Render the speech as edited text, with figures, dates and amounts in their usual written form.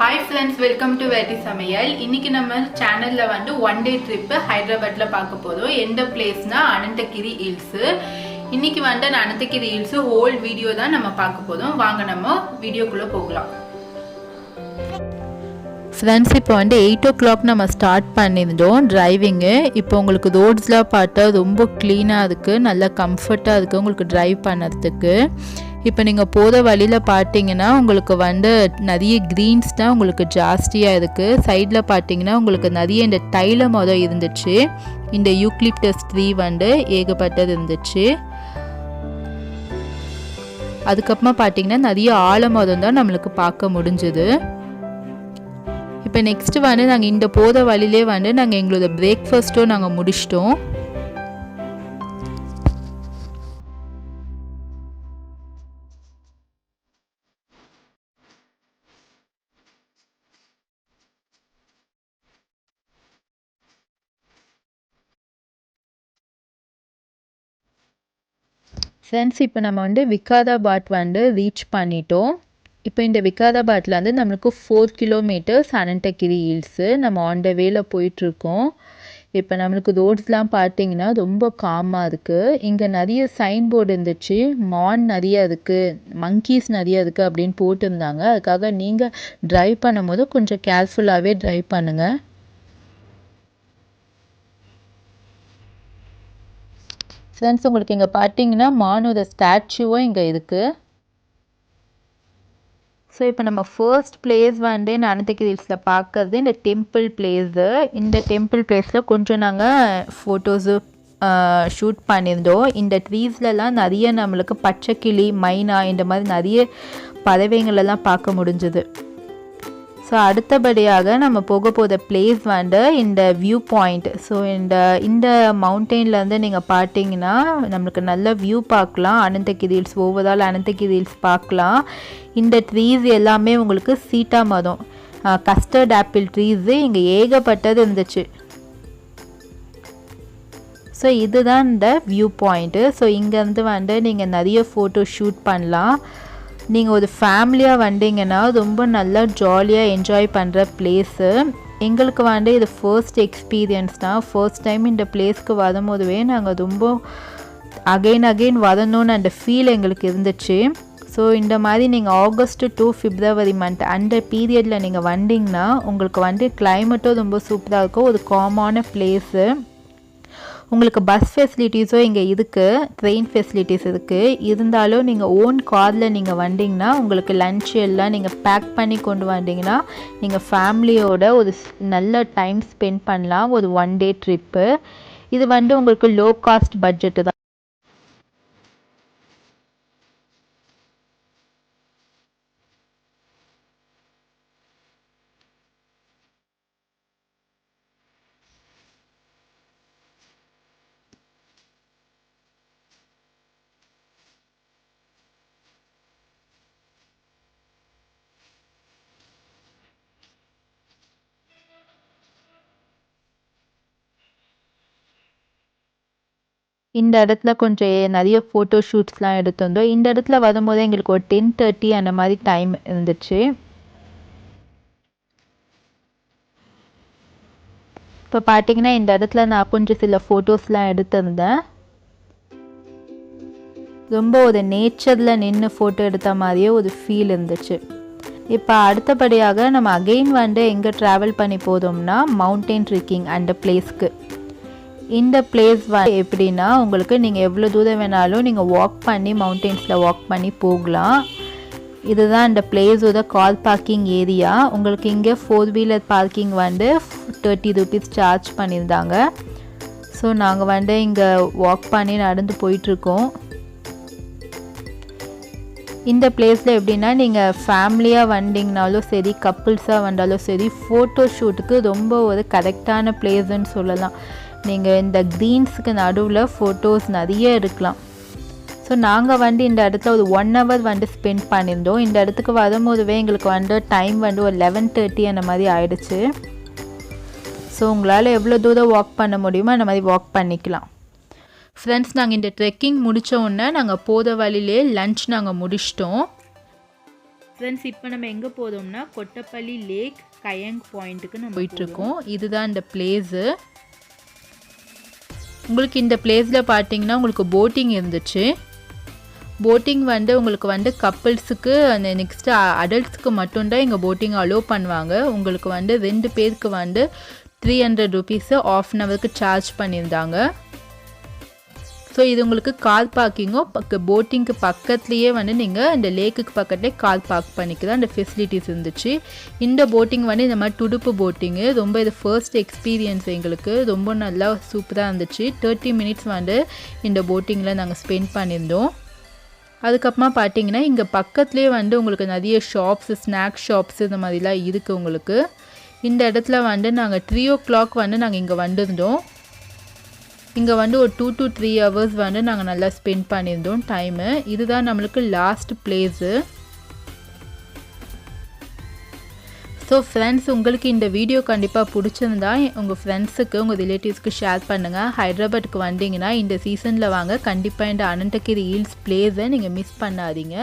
Hi friends, welcome to Veti Samayal. இன்னைக்கு நம்ம சேனல்ல வந்து ஒன் டே ட்ரிப் ஹைதராபாத்ல பார்க்க போறோம். எந்த பிளேஸ்னா அனந்தகிரி ஹில்ஸ். இன்னைக்கு வந்து அனந்தகிரி ஹில்ஸ் ஹோல் வீடியோ தான் நம்ம பார்க்க போறோம். வாங்க நம்ம வீடியோக்குள்ள போகலாம். ஃப்ரெண்ட்ஸ் இப்போ வந்து 8 o'clock நம்ம ஸ்டார்ட் பண்ணியிருந்தோம் டிரைவிங்கு. இப்போ உங்களுக்கு ரோட்ஸ்லாம் பார்த்தா ரொம்ப க்ளீனாக இருக்குது, நல்லா கம்ஃபர்ட்டாக இருக்குது உங்களுக்கு ட்ரைவ் பண்ணுறதுக்கு. இப்போ நீங்கள் போகிற வழியில் பார்த்தீங்கன்னா உங்களுக்கு வந்து நிறைய க்ரீன்ஸ் தான் உங்களுக்கு ஜாஸ்தியாக இருக்குது. சைடில் பார்த்தீங்கன்னா உங்களுக்கு நிறைய இந்த தைல மரம் இருந்துச்சு, இந்த யூக்லிப்டஸ் ட்ரீ வந்து ஏகப்பட்டது இருந்துச்சு. அதுக்கப்புறமா பார்த்தீங்கன்னா நிறைய ஆலமரம் தான் நம்மளுக்கு பார்க்க முடிஞ்சுது. இப்போ நெக்ஸ்ட்டு வந்து நாங்கள் இந்த போகிற வழியிலே வந்து நாங்கள் எங்களோட பிரேக்ஃபாஸ்ட்டும் நாங்கள் முடிச்சிட்டோம். ஃப்ரெண்ட்ஸ் இப்போ நம்ம வந்து விகாராபாத் வந்து ரீச் பண்ணிட்டோம். இப்போ இந்த விகாராபாத்தில் வந்து நம்மளுக்கு 4 kilometers அனந்தகிரி ஹில்ஸு. நம்ம ஆன் த வேல போயிட்டுருக்கோம். இப்போ நம்மளுக்கு ரோட்ஸ்லாம் பார்த்தீங்கன்னா ரொம்ப காமாக இருக்குது. இங்கே நிறைய சைன் போர்டு இருந்துச்சு, மான் நிறைய இருக்குது, மங்கீஸ் நிறைய இருக்குது அப்படின்னு போட்டிருந்தாங்க. அதுக்காக நீங்கள் ட்ரைவ் பண்ணும்போது கொஞ்சம் கேர்ஃபுல்லாகவே ட்ரைவ் பண்ணுங்கள். ஃப்ரெண்ட்ஸ் உங்களுக்கு இங்கே பார்த்தீங்கன்னா மானோட ஸ்டாச்சுவும் இங்கே இருக்குது. ஸோ இப்போ நம்ம ஃபர்ஸ்ட் பிளேஸ் வந்து அனந்தகிரி ஹில்ஸில் பார்க்கறது இந்த டெம்பிள் பிளேஸு. இந்த டெம்பிள் பிளேஸில் கொஞ்சம் நாங்கள் ஃபோட்டோஸு ஷூட் பண்ணியிருந்தோம். இந்த ட்ரீஸ்லலாம் நிறைய நம்மளுக்கு பச்சைக்கிளி, மைனா இந்த மாதிரி நிறைய பறவைங்களெல்லாம் பார்க்க முடிஞ்சுது. ஸோ அடுத்தபடியாக நம்ம போக போகிற பிளேஸ் வந்து இந்த வியூ பாயிண்ட். ஸோ இந்த மவுண்டெயின்லேருந்து நீங்கள் பார்த்தீங்கன்னா நம்மளுக்கு நல்ல வியூ பார்க்கலாம். Ananthagiri hills, overall Ananthagiri hills பார்க்கலாம். இந்த ட்ரீஸ் எல்லாமே உங்களுக்கு சீட்டா மரம், கஸ்டர்ட் ஆப்பிள் ட்ரீஸு இங்கே ஏகப்பட்டது இருந்துச்சு. ஸோ இதுதான் இந்த வியூ பாயிண்ட்டு. ஸோ இங்கேருந்து வந்து நீங்கள் நிறைய ஃபோட்டோ ஷூட் பண்ணலாம். நீங்கள் ஒரு ஃபேமிலியாக வந்தீங்கன்னா ரொம்ப நல்லா ஜாலியாக என்ஜாய் பண்ணுற பிளேஸு. எங்களுக்கு வந்து இது ஃபர்ஸ்ட் எக்ஸ்பீரியன்ஸ் தான். ஃபர்ஸ்ட் டைம் இந்த பிளேஸ்க்கு வரும்போதுவே நாங்கள் ரொம்ப அகெயின் வரணும்னு அந்த ஃபீல் எங்களுக்கு இருந்துச்சு. ஸோ இந்த மாதிரி நீங்கள் ஆகஸ்ட் டு February மந்த் அந்த பீரியடில் நீங்கள் வந்தீங்கன்னா உங்களுக்கு வந்து கிளைமேட்டும் ரொம்ப சூப்பராக இருக்கும். ஒரு காமான பிளேஸு. உங்களுக்கு பஸ் ஃபெசிலிட்டிஸும் இங்கே இருக்குது, ட்ரெயின் ஃபெசிலிட்டிஸ் இருக்குது. இருந்தாலும் நீங்கள் ஓன் காரில் நீங்கள் வந்தீங்கன்னா உங்களுக்கு லன்ச் எல்லாம் நீங்கள் பேக் பண்ணி கொண்டு வந்தீங்கன்னா நீங்கள் ஃபேமிலியோட ஒரு நல்ல டைம் ஸ்பெண்ட் பண்ணலாம். ஒரு ஒன் டே ட்ரிப்பு. இது வந்து உங்களுக்கு லோ காஸ்ட் பட்ஜெட்டு தான். இந்த இடத்துல கொஞ்சம் நிறைய ஃபோட்டோ ஷூட்ஸ்லாம் எடுத்திருந்தோம். இந்த இடத்துல வரும்போது எங்களுக்கு ஒரு 10:30 அந்த மாதிரி டைம் இருந்துச்சு. இப்போ பார்த்தீங்கன்னா இந்த இடத்துல நான் கொஞ்சம் சில ஃபோட்டோஸ்லாம் எடுத்திருந்தேன். ரொம்ப ஒரு நேச்சரில் நின்று ஃபோட்டோ எடுத்த மாதிரியே ஒரு ஃபீல் இருந்துச்சு. இப்போ அடுத்தபடியாக நம்ம அகெயின் வந்து எங்கே ட்ராவல் பண்ணி போதோம்னா மவுண்டெயின் ட்ரெக்கிங் அந்த பிளேஸ்க்கு. இந்த பிளேஸ் எப்படின்னா உங்களுக்கு நீங்கள் எவ்வளோ தூரம் வேணாலும் நீங்கள் வாக் பண்ணி மவுண்டெயின்ஸில் வாக் பண்ணி போகலாம். இதுதான் இந்த பிளேஸோட கார் பார்க்கிங் ஏரியா. உங்களுக்கு இங்கே 4-wheeler பார்க்கிங் வந்து 30 rupees சார்ஜ் பண்ணியிருந்தாங்க. ஸோ நாங்கள் வந்து இங்கே வாக் பண்ணி நடந்து போயிட்டுருக்கோம். இந்த பிளேஸில் எப்படின்னா நீங்கள் ஃபேமிலியாக வந்தீங்கனாலும் சரி, கப்புள்ஸாக வந்தாலும் சரி, ஃபோட்டோ ஷூட்டுக்கு ரொம்ப ஒரு கரெக்டான பிளேஸுன்னு சொல்லலாம். நீங்கள் இந்த க்ரீன்ஸுக்கு நடுவில் ஃபோட்டோஸ் நிறைய எடுக்கலாம். ஸோ நாங்கள் வந்து இந்த இடத்துல ஒரு 1 hour வந்து ஸ்பெண்ட் பண்ணியிருந்தோம். இந்த இடத்துக்கு வரும்போதுவே எங்களுக்கு வந்து டைம் வந்து ஒரு 11:30 அந்த மாதிரி ஆயிடுச்சு. ஸோ உங்களால் எவ்வளோ தூரம் வாக் பண்ண முடியுமோ அந்த மாதிரி வாக் பண்ணிக்கலாம். ஃப்ரெண்ட்ஸ் நாங்கள் இந்த ட்ரெக்கிங் முடித்த உடனே நாங்கள் போகிற வழியிலே லன்ச் நாங்கள் முடிச்சிட்டோம். ஃப்ரெண்ட்ஸ் இப்போ நம்ம எங்கே போதும்னா கொட்டப்பள்ளி லேக் கயங் பாயிண்ட்டுக்கு நம்ம போயிட்டுருக்கோம். இதுதான் இந்த பிளேஸு. உங்களுக்கு இந்த பிளேஸில் பார்த்தீங்கன்னா உங்களுக்கு போட்டிங் இருந்துச்சு. போட்டிங் உங்களுக்கு கப்புள்ஸுக்கு அந்த நெக்ஸ்ட்டு அடல்ட்ஸுக்கு மட்டும்தான் இங்கே போட்டிங் அலோவ் பண்ணுவாங்க. உங்களுக்கு 2 பேருக்கு 300 ருபீஸு ஆஃப் அன் ஹவருக்கு சார்ஜ் பண்ணியிருந்தாங்க. ஸோ இது உங்களுக்கு கார் பார்க்கிங்கும் போட்டிங்க்கு பக்கத்துலேயே நீங்கள் இந்த லேக்குக்கு பக்கத்துலேயே கார் பார்க் பண்ணிக்கலாம். அந்த ஃபெசிலிட்டிஸ் இருந்துச்சு. இந்த போட்டிங் இந்த மாதிரி துடுப்பு போட்டிங்கு ரொம்ப இது ஃபர்ஸ்ட் எக்ஸ்பீரியன்ஸ் எங்களுக்கு. ரொம்ப நல்லா சூப்பராக இருந்துச்சு. 30 மினிட்ஸ் இந்த போட்டிங்கில் நாங்கள் ஸ்பெண்ட் பண்ணியிருந்தோம். அதுக்கப்புறமா பார்த்தீங்கன்னா இங்கே பக்கத்துலேயே உங்களுக்கு நிறைய ஷாப்ஸு ஸ்நாக்ஸ் ஷாப்ஸு இந்த மாதிரிலாம் இருக்குது உங்களுக்கு. இந்த இடத்துல நாங்கள் 3 o'clock நாங்கள் இங்கே வந்திருந்தோம். இங்கே ஒரு 2 to 3 hours நாங்கள் நல்லா ஸ்பெண்ட் பண்ணியிருந்தோம் டைமு. இதுதான் நம்மளுக்கு லாஸ்ட் பிளேஸு. ஸோ ஃப்ரெண்ட்ஸ், உங்களுக்கு இந்த வீடியோ கண்டிப்பாக பிடிச்சிருந்தா உங்கள் ஃப்ரெண்ட்ஸுக்கு உங்கள் ரிலேட்டிவ்ஸ்க்கு ஷேர் பண்ணுங்கள். ஹைதராபாத்துக்கு வந்தீங்கன்னா இந்த சீசனில் வாங்க. கண்டிப்பாக இந்த அனந்தகிரி ஹில்ஸ் பிளேஸை நீங்கள் மிஸ் பண்ணாதீங்க.